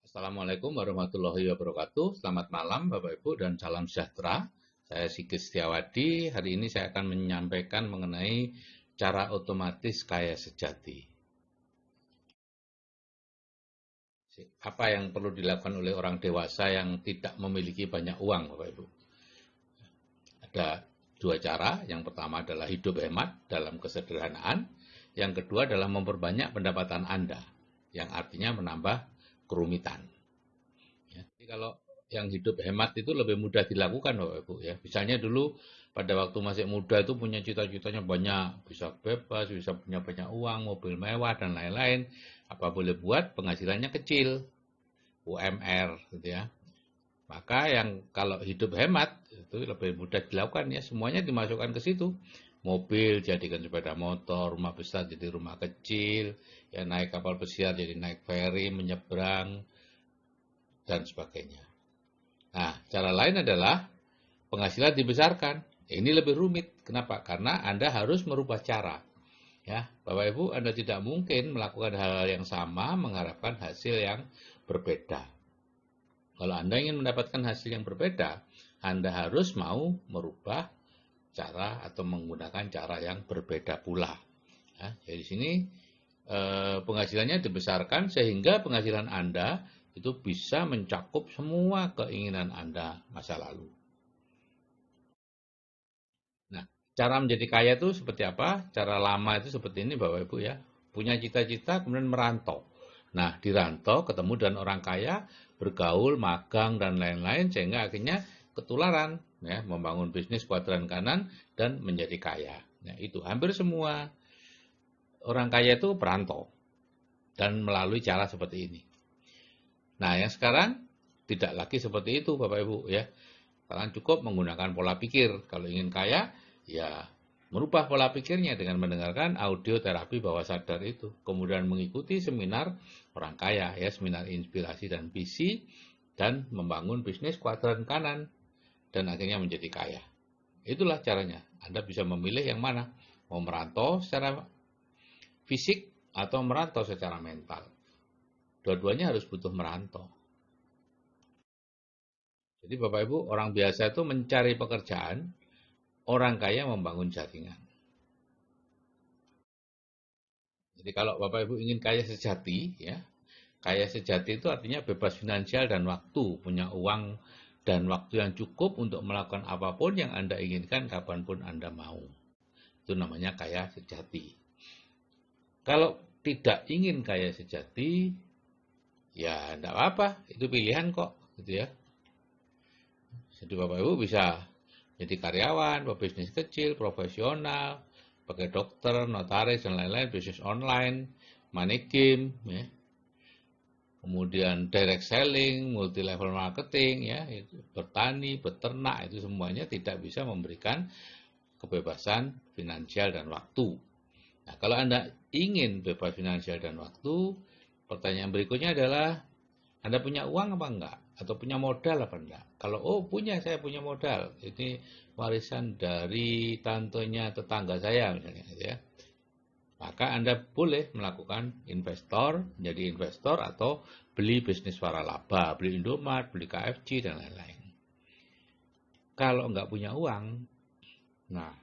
Assalamualaikum warahmatullahi wabarakatuh. Selamat malam Bapak Ibu dan salam sejahtera. Saya Sigit Setiawadi. Hari ini saya akan menyampaikan mengenai cara otomatis kaya sejati. Apa yang perlu dilakukan oleh orang dewasa yang tidak memiliki banyak uang, Bapak Ibu? Ada dua cara. Yang pertama adalah hidup hemat dalam kesederhanaan. Yang kedua adalah memperbanyak pendapatan Anda, yang artinya menambah kerumitan. Ya, jadi kalau yang hidup hemat itu lebih mudah dilakukan, Bapak Ibu ya. Misalnya dulu pada waktu masih muda itu punya cita-citanya banyak, bisa bebas, bisa punya banyak uang, mobil mewah dan lain-lain. Apa boleh buat, penghasilannya kecil, UMR gitu ya. Maka yang kalau hidup hemat itu lebih mudah dilakukan ya, semuanya dimasukkan ke situ. Mobil jadikan sepeda motor, rumah besar jadi rumah kecil, ya naik kapal pesiar jadi naik feri, menyeberang dan sebagainya. Nah, cara lain adalah penghasilan dibesarkan. Ini lebih rumit. Kenapa? Karena Anda harus merubah cara. Ya, Bapak Ibu, Anda tidak mungkin melakukan hal-hal yang sama mengharapkan hasil yang berbeda. Kalau Anda ingin mendapatkan hasil yang berbeda, Anda harus mau merubah cara atau menggunakan cara yang berbeda pula. Ya, jadi di sini penghasilannya dibesarkan sehingga penghasilan Anda itu bisa mencakup semua keinginan Anda masa lalu. Nah, cara menjadi kaya itu seperti apa? Cara lama itu seperti ini Bapak Ibu ya. Punya cita-cita kemudian merantau. Nah, di rantau ketemu dengan orang kaya, bergaul, magang dan lain-lain sehingga akhirnya ketularan ya, membangun bisnis kuadran kanan dan menjadi kaya. Nah, itu hampir semua orang kaya itu perantau dan melalui cara seperti ini. Nah, yang sekarang tidak lagi seperti itu Bapak Ibu ya. Sekarang cukup menggunakan pola pikir. Kalau ingin kaya, ya merubah pola pikirnya dengan mendengarkan audio terapi bawah sadar itu. Kemudian mengikuti seminar orang kaya, ya seminar inspirasi dan visi, dan membangun bisnis kuadran kanan, dan akhirnya menjadi kaya. Itulah caranya. Anda bisa memilih yang mana. Mau merantau secara fisik atau merantau secara mental. Dua-duanya harus butuh merantau. Jadi Bapak Ibu, orang biasa itu mencari pekerjaan, orang kaya membangun jaringan. Jadi kalau Bapak Ibu ingin kaya sejati, ya, kaya sejati itu artinya bebas finansial dan waktu, punya uang dan waktu yang cukup untuk melakukan apapun yang Anda inginkan kapanpun Anda mau. Itu namanya kaya sejati. Kalau tidak ingin kaya sejati, ya tidak apa-apa, itu pilihan kok, gitu ya. Jadi Bapak Ibu bisa jadi karyawan, pebisnis kecil, profesional, pakai dokter, notaris, dan lain-lain, bisnis online, money game, ya. Kemudian direct selling, multi level marketing, ya, itu bertani, beternak, itu semuanya tidak bisa memberikan kebebasan finansial dan waktu. Nah, kalau Anda ingin bebas finansial dan waktu, pertanyaan berikutnya adalah Anda punya uang apa enggak? Atau punya modal apa enggak? Kalau saya punya modal. Ini warisan dari tantenya tetangga saya misalnya gitu ya. Maka Anda boleh melakukan menjadi investor atau beli bisnis waralaba, beli Indomaret, beli KFC dan lain-lain. Kalau enggak punya uang, nah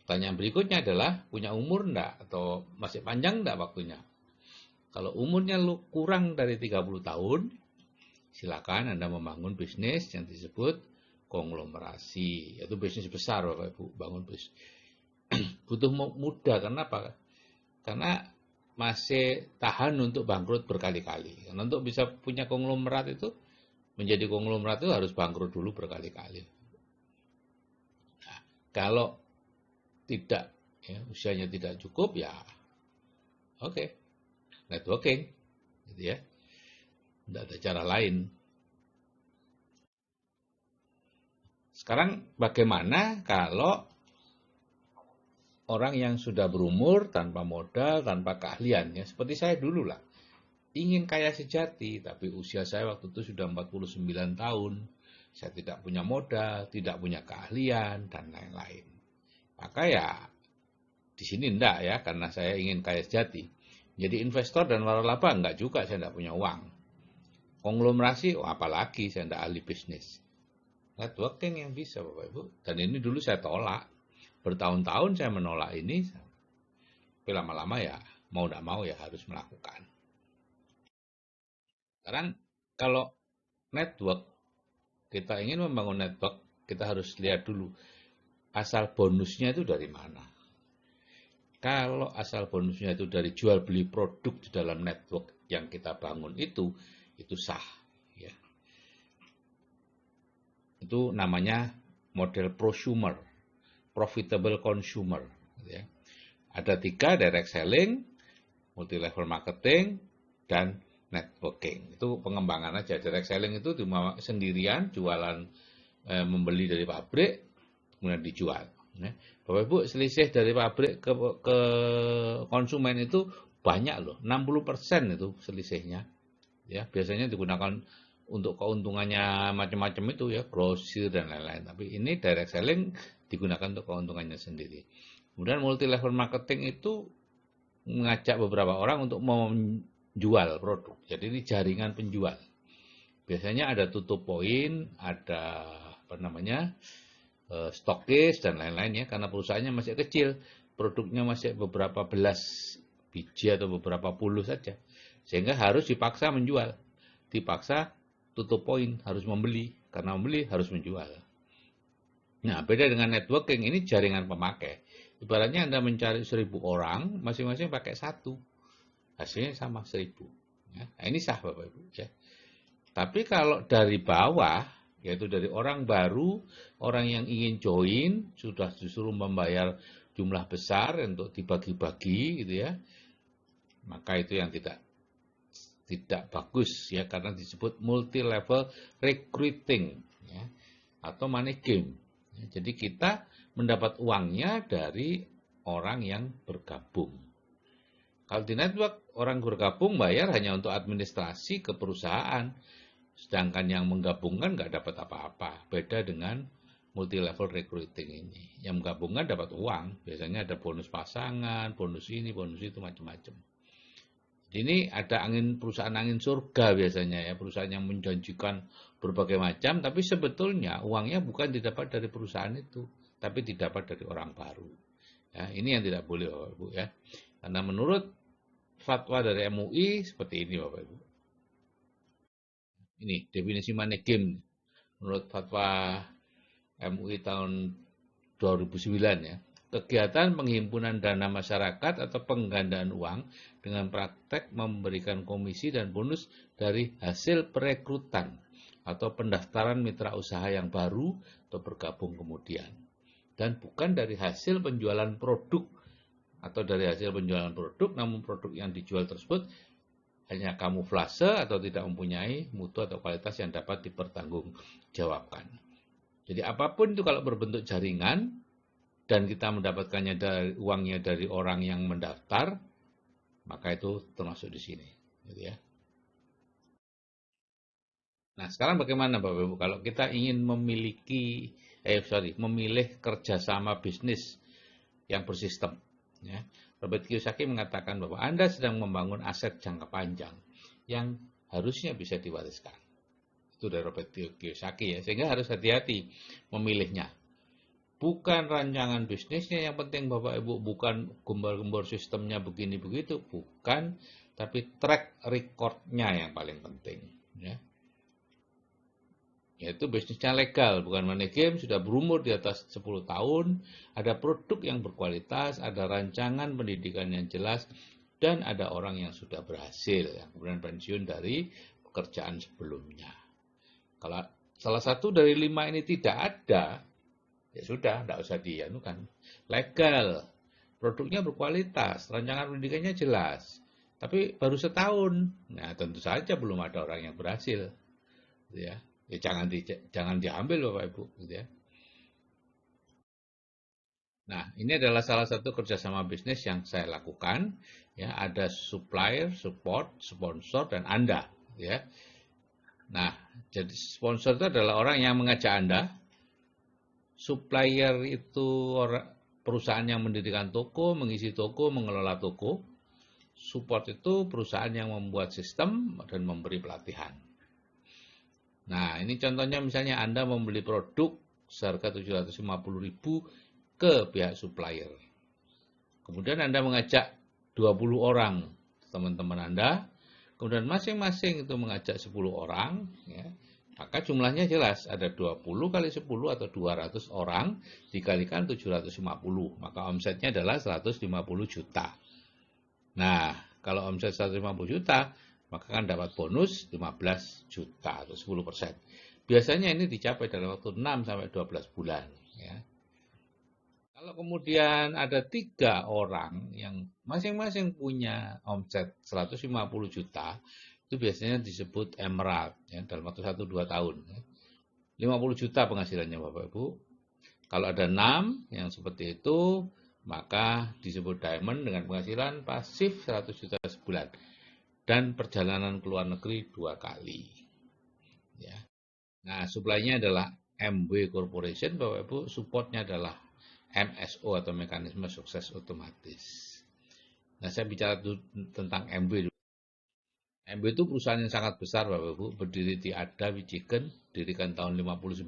pertanyaan berikutnya adalah punya umur enggak atau masih panjang enggak waktunya? Kalau umurnya kurang dari 30 tahun, silakan Anda membangun bisnis yang disebut konglomerasi, yaitu bisnis besar Bapak Ibu, bangun bisnis. Butuh muda, karena apa? Karena masih tahan untuk bangkrut berkali-kali. Karena untuk bisa punya konglomerat itu, menjadi konglomerat itu harus bangkrut dulu berkali-kali. Nah, kalau tidak, ya, usianya tidak cukup, ya oke, networking, gitu ya. Tidak ada cara lain. Sekarang bagaimana kalau orang yang sudah berumur tanpa modal, tanpa keahlian, ya seperti saya dulu lah. Ingin kaya sejati, tapi usia saya waktu itu sudah 49 tahun. Saya tidak punya modal, tidak punya keahlian, dan lain-lain. Maka ya, di sini enggak ya, karena saya ingin kaya sejati. Jadi investor dan waralaba enggak juga, saya enggak punya uang. Konglomerasi, apalagi saya tidak ahli bisnis. Networking yang bisa Bapak Ibu. Dan ini dulu saya tolak. Bertahun-tahun saya menolak ini. Tapi lama-lama ya mau tidak mau ya harus melakukan. Sekarang kalau network, kita ingin membangun network, kita harus lihat dulu asal bonusnya itu dari mana. Kalau asal bonusnya itu dari jual beli produk di dalam network yang kita bangun itu sah. Ya. Itu namanya model prosumer, profitable consumer. Ya. Ada 3, direct selling, multi level marketing, dan networking. Itu pengembangan aja. Direct selling itu cuma sendirian, jualan, membeli dari pabrik, kemudian dijual. Ya. Bapak Ibu, selisih dari pabrik ke konsumen itu banyak loh, 60% itu selisihnya. Ya, biasanya digunakan untuk keuntungannya macam-macam itu ya, grosir dan lain-lain. Tapi ini direct selling digunakan untuk keuntungannya sendiri. Kemudian multi level marketing itu mengajak beberapa orang untuk menjual produk. Jadi ini jaringan penjual. Biasanya ada tutup poin, ada stokis dan lain-lain ya, karena perusahaannya masih kecil, produknya masih beberapa belas biji atau beberapa puluh saja, sehingga harus dipaksa menjual, dipaksa tutup poin, harus membeli, karena membeli harus menjual. Nah, beda dengan networking, ini jaringan pemakai. Ibaratnya Anda mencari 1000 orang, masing-masing pakai 1, hasilnya sama 1000. Ya, nah, ini sah Bapak Ibu ya. Tapi kalau dari bawah, yaitu dari orang baru, orang yang ingin join, sudah disuruh membayar jumlah besar untuk dibagi-bagi gitu ya, maka itu yang tidak bagus ya, karena disebut multi level recruiting ya, atau money game. Ya, jadi kita mendapat uangnya dari orang yang bergabung. Kalau di network, orang bergabung bayar hanya untuk administrasi ke perusahaan. Sedangkan yang menggabungkan nggak dapat apa-apa. Beda dengan multi level recruiting ini. Yang menggabungkan dapat uang. Biasanya ada bonus pasangan, bonus ini, bonus itu, macam-macam. Ini ada perusahaan angin surga biasanya ya. Perusahaan yang menjanjikan berbagai macam. Tapi sebetulnya uangnya bukan didapat dari perusahaan itu. Tapi didapat dari orang baru. Ya, ini yang tidak boleh Bapak Ibu ya. Karena menurut fatwa dari MUI seperti ini Bapak Ibu. Ini definisi money game menurut fatwa MUI tahun 2009 ya. Kegiatan penghimpunan dana masyarakat atau penggandaan uang dengan praktek memberikan komisi dan bonus dari hasil perekrutan atau pendaftaran mitra usaha yang baru atau bergabung kemudian. Dan bukan dari hasil penjualan produk atau dari hasil penjualan produk, namun produk yang dijual tersebut hanya kamuflase atau tidak mempunyai mutu atau kualitas yang dapat dipertanggungjawabkan. Jadi apapun itu kalau berbentuk jaringan dan kita mendapatkannya dari uangnya dari orang yang mendaftar, maka itu termasuk di sini, gitu ya. Nah, sekarang bagaimana Bapak Ibu kalau kita ingin memilih kerjasama bisnis yang bersistem, ya. Robert Kiyosaki mengatakan bahwa Anda sedang membangun aset jangka panjang yang harusnya bisa diwariskan. Itu dari Robert Kiyosaki ya, sehingga harus hati-hati memilihnya. Bukan rancangan bisnisnya yang penting Bapak Ibu, bukan gembor-gembor sistemnya begini begitu, bukan, tapi track recordnya yang paling penting. Ya. Yaitu bisnisnya legal, bukan money game, sudah berumur di atas 10 tahun, ada produk yang berkualitas, ada rancangan pendidikan yang jelas, dan ada orang yang sudah berhasil, yang kemudian pensiun dari pekerjaan sebelumnya. Kalau salah satu dari 5 ini tidak ada, ya sudah, tidak usah dianukan. Legal, produknya berkualitas, rancangan pendidikannya jelas, tapi baru setahun, nah tentu saja belum ada orang yang berhasil, ya. Ya, jangan diambil Bapak Ibu, gitu ya. Nah, ini adalah salah satu kerjasama bisnis yang saya lakukan. Ya, ada supplier, support, sponsor, dan Anda. Ya. Nah, jadi sponsor itu adalah orang yang mengajak Anda. Supplier itu perusahaan yang mendirikan toko, mengisi toko, mengelola toko. Support itu perusahaan yang membuat sistem dan memberi pelatihan. Nah, ini contohnya misalnya Anda membeli produk seharga 750.000 ke pihak supplier. Kemudian Anda mengajak 20 orang teman-teman Anda, kemudian masing-masing itu mengajak 10 orang, ya, maka jumlahnya jelas, ada 20 kali 10 atau 200 orang dikalikan 750, maka omsetnya adalah 150 juta. Nah, kalau omset 150 juta, maka kan dapat bonus 15 juta atau 10%. Biasanya ini dicapai dalam waktu 6 sampai 12 bulan, ya. Kalau kemudian ada 3 orang yang masing-masing punya omset 150 juta, itu biasanya disebut emerald, ya, dalam waktu 1-2 tahun. 50 juta penghasilannya Bapak Ibu. Kalau ada 6 yang seperti itu, maka disebut diamond dengan penghasilan pasif 100 juta sebulan. Dan perjalanan ke luar negeri 2 kali. Ya. Nah, supply-nya adalah MW Corporation, Bapak Ibu, supportnya adalah MSO atau mekanisme sukses otomatis. Nah, saya bicara tentang MW dulu. MW itu perusahaan yang sangat besar, Bapak Ibu, berdiri di Ada Wichiken, didirikan tahun 59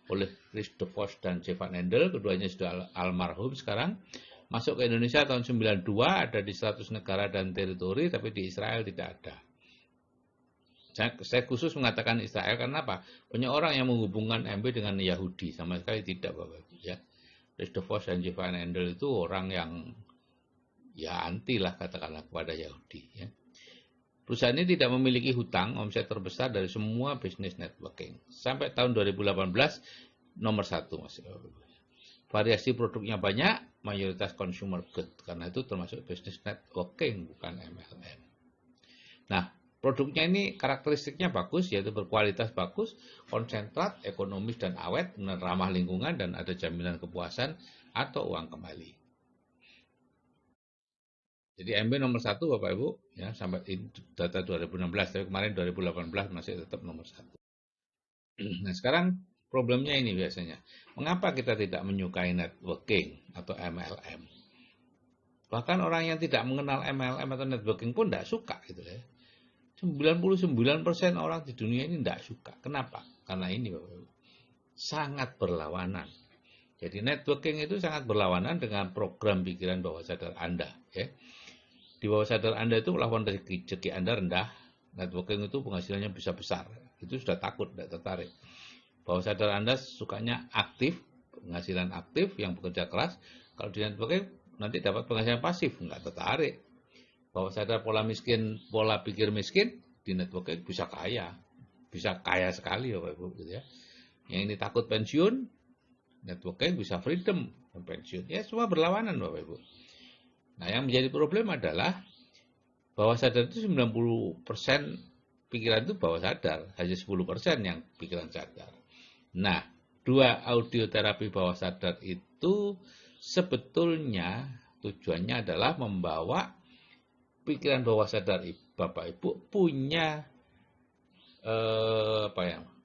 oleh Chris DeVos dan Jeff Van Andel, keduanya sudah almarhum sekarang. Masuk ke Indonesia tahun 92, ada di 100 negara dan teritori, tapi di Israel tidak ada. Saya khusus mengatakan Israel karena apa? Banyak orang yang menghubungkan MW dengan Yahudi, sama sekali tidak, Bapak Ibu, ya. Chris DeVos dan Jeff Van Andel itu orang yang ya anti lah katakanlah kepada Yahudi, ya. Perusahaan ini tidak memiliki hutang, omset terbesar dari semua bisnis networking. Sampai tahun 2018 nomor 1 masih. Variasi produknya banyak, mayoritas consumer good, karena itu termasuk bisnis networking bukan MLM. Nah, produknya ini karakteristiknya bagus, yaitu berkualitas bagus, konsentrat, ekonomis dan awet, ramah lingkungan, dan ada jaminan kepuasan atau uang kembali. Jadi MB nomor 1 Bapak Ibu, ya, sampai data 2016, tapi kemarin 2018 masih tetap nomor 1. Nah, sekarang problemnya ini biasanya. Mengapa kita tidak menyukai networking atau MLM? Bahkan orang yang tidak mengenal MLM atau networking pun tidak suka gitu ya. 99% orang di dunia ini tidak suka. Kenapa? Karena ini Bapak Ibu, sangat berlawanan. Jadi networking itu sangat berlawanan dengan program pikiran bawah sadar Anda, ya. Di bawah sadar Anda itu lawan rezeki Anda rendah, networking itu penghasilannya bisa besar. Itu sudah takut, tidak tertarik. Bawah sadar Anda sukanya aktif, penghasilan aktif yang bekerja keras. Kalau di networking nanti dapat penghasilan pasif, nggak tertarik. Bawah sadar pola pikir miskin, di networking bisa kaya sekali Bapak Ibu, gitu ya. Yang ini takut pensiun, networking bisa freedom pensiun. Ya semua berlawanan Bapak Ibu. Nah, yang menjadi problem adalah bawah sadar itu 90% pikiran itu bawah sadar, hanya 10% yang pikiran sadar. Nah, 2 audioterapi bawah sadar itu sebetulnya tujuannya adalah membawa pikiran bawah sadar Bapak Ibu punya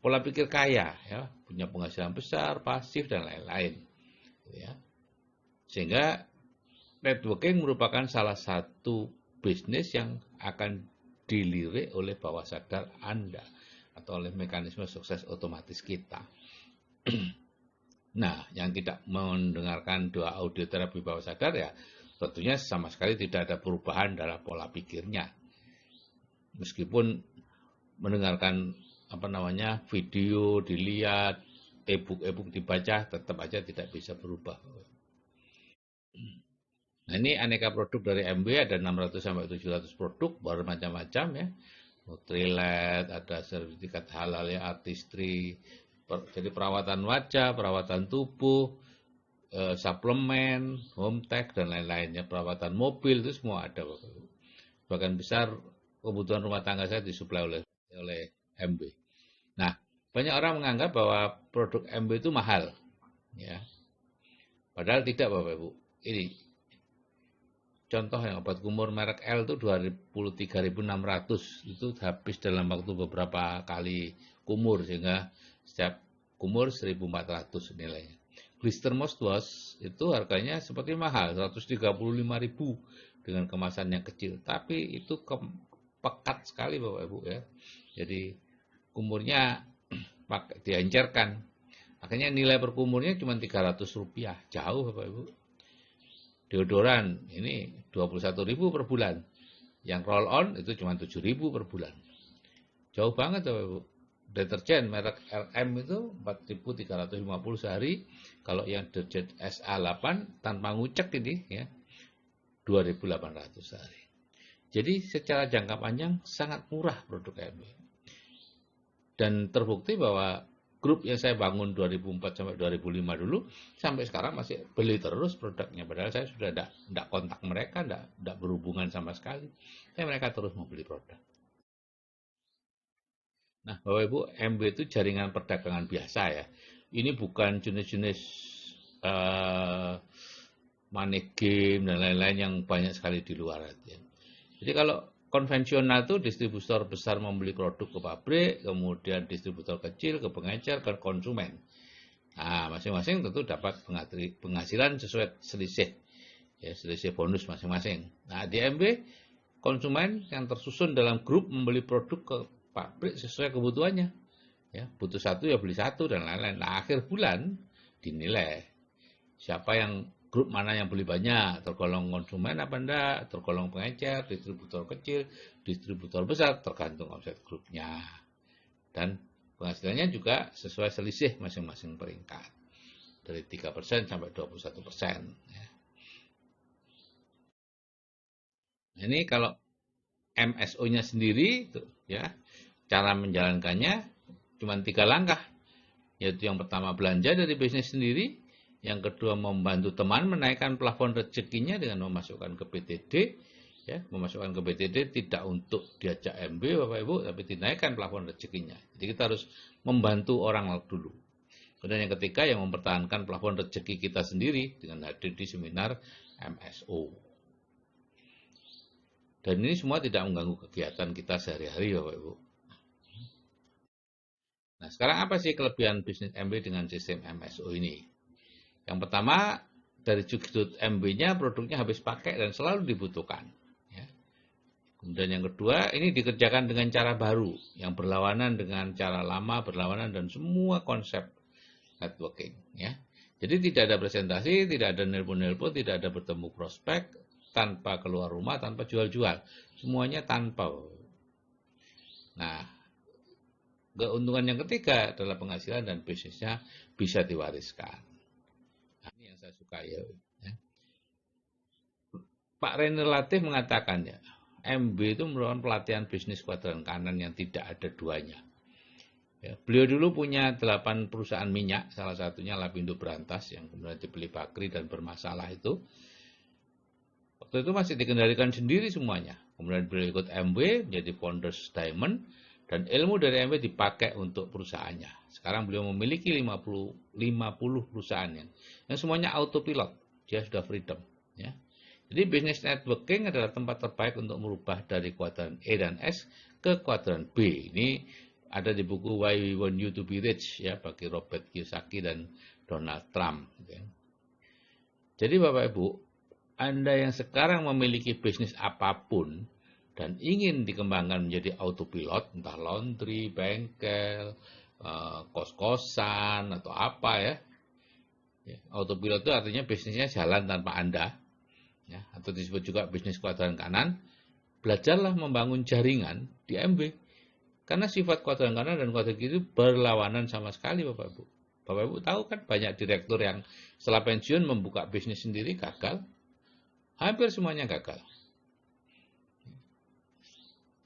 pola pikir kaya, ya, punya penghasilan besar, pasif dan lain-lain, ya. Sehingga networking merupakan salah satu bisnis yang akan dilirik oleh bawah sadar Anda atau oleh mekanisme sukses otomatis kita. Nah, yang tidak mendengarkan 2 audioterapi bawah sadar ya tentunya sama sekali tidak ada perubahan dalam pola pikirnya. Meskipun mendengarkan video dilihat, e-book dibaca, tetap aja tidak bisa berubah. Nah, ini aneka produk dari MB, ada 600 sampai 700 produk, bermacam-macam ya. Nutrilite, ada sertifikat halal ya, artistry, jadi perawatan wajah, perawatan tubuh, suplemen, home tech dan lain-lainnya, perawatan mobil itu semua ada. Bahkan besar kebutuhan rumah tangga saya disuplai oleh MB. Nah, banyak orang menganggap bahwa produk MB itu mahal, ya. Padahal tidak Bapak Ibu. Ini contoh yang obat kumur merek L itu 23.600, itu habis dalam waktu beberapa kali kumur sehingga setiap kumur 1.400 nilainya. Blister mouthwash itu harganya seperti mahal, 135.000 dengan kemasan yang kecil, tapi itu pekat sekali Bapak Ibu ya. Jadi kumurnya pakai diencerkan. Akhirnya nilai per kumurnya cuma Rp300. Jauh Bapak Ibu. Deodoran ini 21.000 per bulan. Yang roll on itu cuma 7.000 per bulan. Jauh banget Bapak Ibu. Deterjen merek RM itu 4.350 sehari. Kalau yang deterjen SA8 tanpa ngucek ini ya 2.800 sehari. Jadi secara jangka panjang sangat murah produk MB. Dan terbukti bahwa grup yang saya bangun 2004 sampai 2005 dulu, sampai sekarang masih beli terus produknya. Padahal saya sudah tidak kontak mereka, tidak berhubungan sama sekali. Tapi mereka terus mau beli produk. Nah, Bapak Ibu, MB itu jaringan perdagangan biasa ya. Ini bukan jenis-jenis money game dan lain-lain yang banyak sekali di luar. Ya. Jadi kalau konvensional itu distributor besar membeli produk ke pabrik, kemudian distributor kecil ke pengecer, ke konsumen. Nah, masing-masing tentu dapat penghasilan sesuai selisih, ya, selisih bonus masing-masing. Nah, di MB, konsumen yang tersusun dalam grup membeli produk ke pabrik sesuai kebutuhannya. Ya, butuh satu ya beli satu dan lain-lain. Nah, akhir bulan dinilai siapa yang grup mana yang beli banyak, tergolong konsumen apa enggak, tergolong pengecer, distributor kecil, distributor besar, tergantung omset grupnya. Dan penghasilannya juga sesuai selisih masing-masing peringkat. Dari 3% sampai 21%. Ya. Ini kalau MSO-nya sendiri, ya, cara menjalankannya cuma 3 langkah. Yaitu yang pertama belanja dari bisnis sendiri, yang kedua membantu teman menaikkan plafon rezekinya dengan memasukkan ke BTD, ya, memasukkan ke BTD tidak untuk diajak MB Bapak Ibu, tapi dinaikkan plafon rezekinya. Jadi kita harus membantu orang dulu. Kemudian yang ketiga yang mempertahankan plafon rezeki kita sendiri dengan hadir di seminar MSO. Dan ini semua tidak mengganggu kegiatan kita sehari-hari Bapak Ibu. Nah, sekarang apa sih kelebihan bisnis MB dengan sistem MSO ini? Yang pertama, dari sudut MB-nya produknya habis pakai dan selalu dibutuhkan. Ya. Kemudian yang kedua, ini dikerjakan dengan cara baru, yang berlawanan dengan cara lama, berlawanan dan semua konsep networking. Ya. Jadi tidak ada presentasi, tidak ada nelpon-nelpon, tidak ada bertemu prospek, tanpa keluar rumah, tanpa jual-jual. Semuanya tanpa. Nah, keuntungan yang ketiga adalah penghasilan dan bisnisnya bisa diwariskan. Ini yang saya suka ya. Pak Reni Latif mengatakan ya, MB itu merupakan pelatihan bisnis kuadran kanan yang tidak ada duanya. Ya, beliau dulu punya 8 perusahaan minyak, salah satunya Lapindo Berantas yang kemudian dibeli Bakri dan bermasalah itu. Waktu itu masih dikendalikan sendiri semuanya. Kemudian beliau ikut MB menjadi Founders Diamond dan ilmu dari MB dipakai untuk perusahaannya. Sekarang beliau memiliki 50 perusahaan yang semuanya autopilot. Dia sudah freedom. Ya. Jadi bisnis networking adalah tempat terbaik untuk merubah dari kuadran E dan S ke kuadran B. Ini ada di buku Why We Want You to Be Rich ya bagi Robert Kiyosaki dan Donald Trump. Ya. Jadi Bapak Ibu, Anda yang sekarang memiliki bisnis apapun dan ingin dikembangkan menjadi autopilot, entah laundry, bengkel, kos-kosan atau apa ya. Autopilot itu artinya bisnisnya jalan tanpa Anda, ya, atau disebut juga bisnis kuadran kanan. Belajarlah membangun jaringan di MB, karena sifat kuadran kanan dan kuadran kiri itu berlawanan sama sekali Bapak Ibu. Bapak Ibu tahu kan banyak direktur yang setelah pensiun membuka bisnis sendiri gagal, hampir semuanya gagal.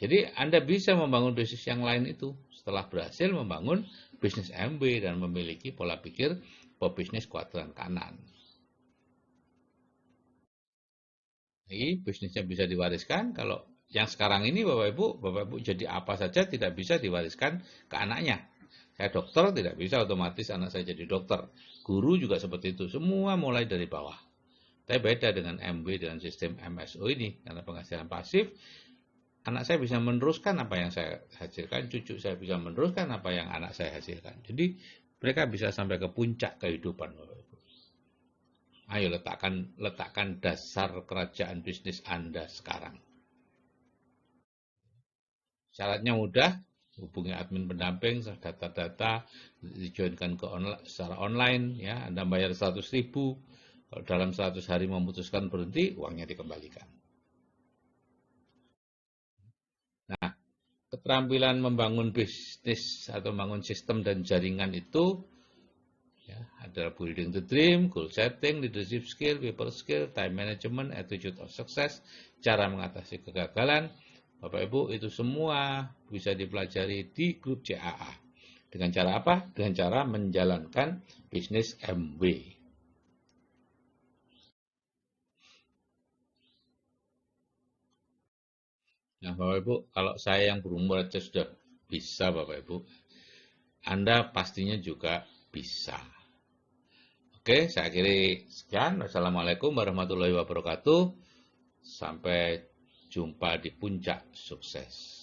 Jadi Anda bisa membangun bisnis yang lain itu setelah berhasil membangun bisnis MB dan memiliki pola pikir pebisnis kuadran kanan. Ini bisnisnya bisa diwariskan. Kalau yang sekarang ini Bapak Ibu jadi apa saja tidak bisa diwariskan ke anaknya. Saya dokter tidak bisa otomatis anak saya jadi dokter. Guru juga seperti itu. Semua mulai dari bawah. Tapi beda dengan MB dengan sistem MSO ini karena penghasilan pasif. Anak saya bisa meneruskan apa yang saya hasilkan, cucu saya bisa meneruskan apa yang anak saya hasilkan. Jadi mereka bisa sampai ke puncak kehidupan. Ayo letakkan dasar kerajaan bisnis Anda sekarang. Syaratnya mudah, hubungi admin pendamping, data-data dijoinkan ke secara online, ya, Anda bayar 100.000, kalau dalam 100 hari memutuskan berhenti, uangnya dikembalikan. Nah, keterampilan membangun bisnis atau membangun sistem dan jaringan itu ya, adalah building the dream, goal setting, leadership skill, people skill, time management, attitude of success, cara mengatasi kegagalan. Bapak Ibu, itu semua bisa dipelajari di grup CAA. Dengan cara apa? Dengan cara menjalankan bisnis MW. Nah, Bapak Ibu, kalau saya yang berumur aja sudah bisa, Bapak Ibu, Anda pastinya juga bisa. Oke, saya akhiri sekian. Wassalamualaikum warahmatullahi wabarakatuh. Sampai jumpa di puncak sukses.